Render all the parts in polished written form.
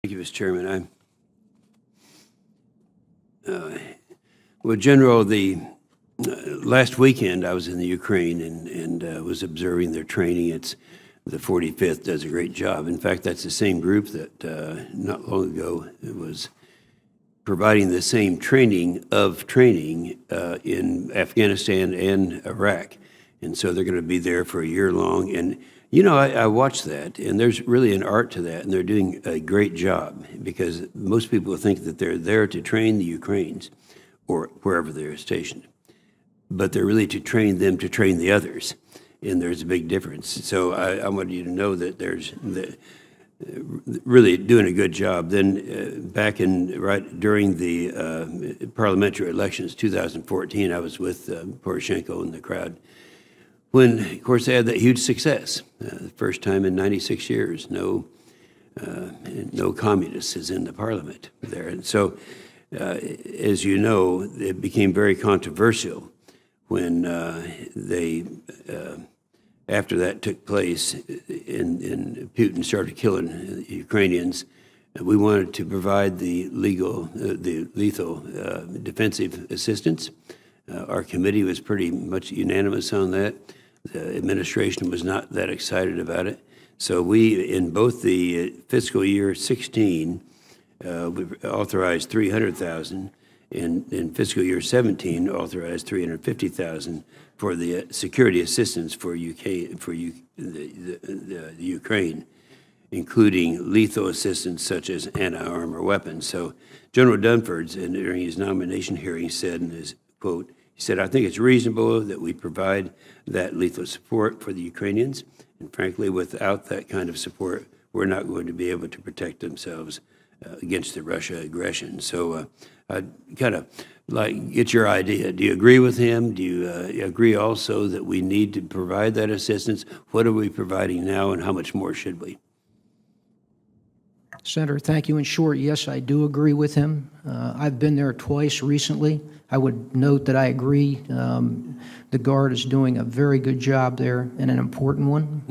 Thank you, Mr. Chairman. Well, General, last weekend I was in the Ukraine and was observing their training. The 45th does a great job. In fact, that's the same group that not long ago was providing the same training in Afghanistan and Iraq. And so they're going to be there for a year long. And you know, I watched that, and there's really an art to that, and they're doing a great job because most people think that they're there to train the Ukrainians or wherever they're stationed, but they're really to train them to train the others, and there's a big difference. So I want you to know that there's really doing a good job. Then right during the parliamentary elections, 2014, I was with Poroshenko in the crowd, when, of course, they had that huge success. The first time in 96 years, no communists is in the parliament there. And so, as you know, it became very controversial when after that took place and Putin started killing Ukrainians. We wanted to provide the lethal defensive assistance. Our committee was pretty much unanimous on that. The administration was not that excited about it. So we, in both the fiscal year 16, we authorized $300,000, and in fiscal year 17, authorized $350,000 for the security assistance for the Ukraine, including lethal assistance such as anti-armor weapons. So General Dunford, during his nomination hearing, said in his quote, he said, "I think it's reasonable that we provide that lethal support for the Ukrainians. And frankly, without that kind of support, we're not going to be able to protect themselves against the Russia aggression." So I'd kind of like get your idea. Do you agree with him? Do you agree also that we need to provide that assistance? What are we providing now, and how much more should we? Senator, thank you. In short, yes, I do agree with him. I've been there twice recently. I would note that I agree. The Guard is doing a very good job there, and an important one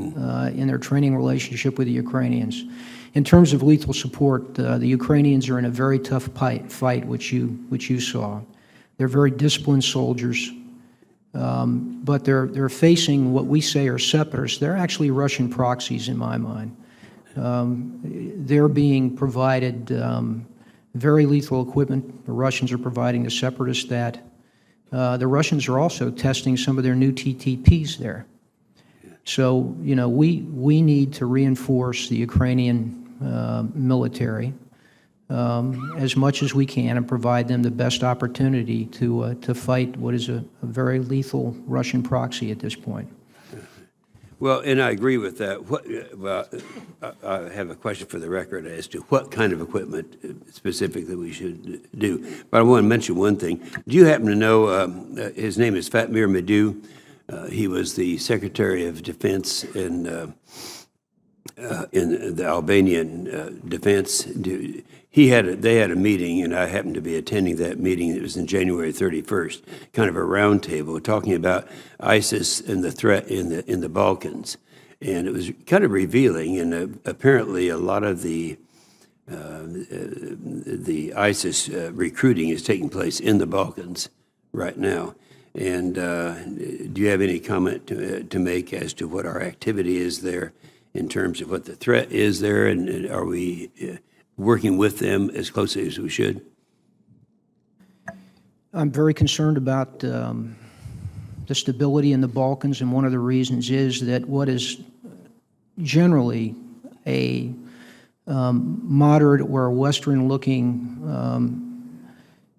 in their training relationship with the Ukrainians. In terms of lethal support, the Ukrainians are in a very tough fight, which you saw. They're very disciplined soldiers, but they're facing what we say are separatists. They're actually Russian proxies in my mind. They're being provided very lethal equipment. The Russians are providing the separatists that. The Russians are also testing some of their new TTPs there. So, you know, we need to reinforce the Ukrainian military as much as we can and provide them the best opportunity to fight what is a very lethal Russian proxy at this point. Well, and I agree with that. I have a question for the record as to what kind of equipment specifically we should do. But I want to mention one thing. Do you happen to know, his name is Fatmir Medu. He was the Secretary of Defense in the Albanian Defense. They had a meeting, and I happened to be attending that meeting. It was in January 31st, kind of a roundtable talking about ISIS and the threat in the Balkans, and it was kind of revealing. And apparently, a lot of the ISIS recruiting is taking place in the Balkans right now. And do you have any comment to make as to what our activity is there in terms of what the threat is there, and are we working with them as closely as we should? I'm very concerned about the stability in the Balkans, and one of the reasons is that what is generally a moderate or Western-looking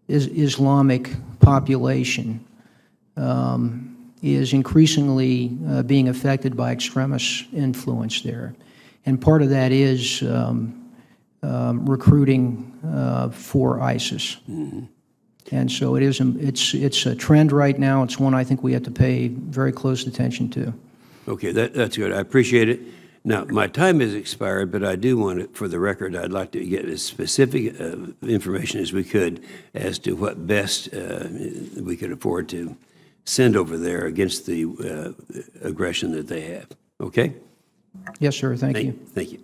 Islamic population is increasingly being affected by extremist influence there. And part of that is recruiting for ISIS. Mm-hmm. And so it's a trend right now. It's one I think we have to pay very close attention to. Okay, that's good. I appreciate it. Now, my time has expired, but I do want to, for the record, I'd like to get as specific information as we could as to what best we could afford to send over there against the aggression that they have. Okay? Yes, sir. Thank you. Thank you.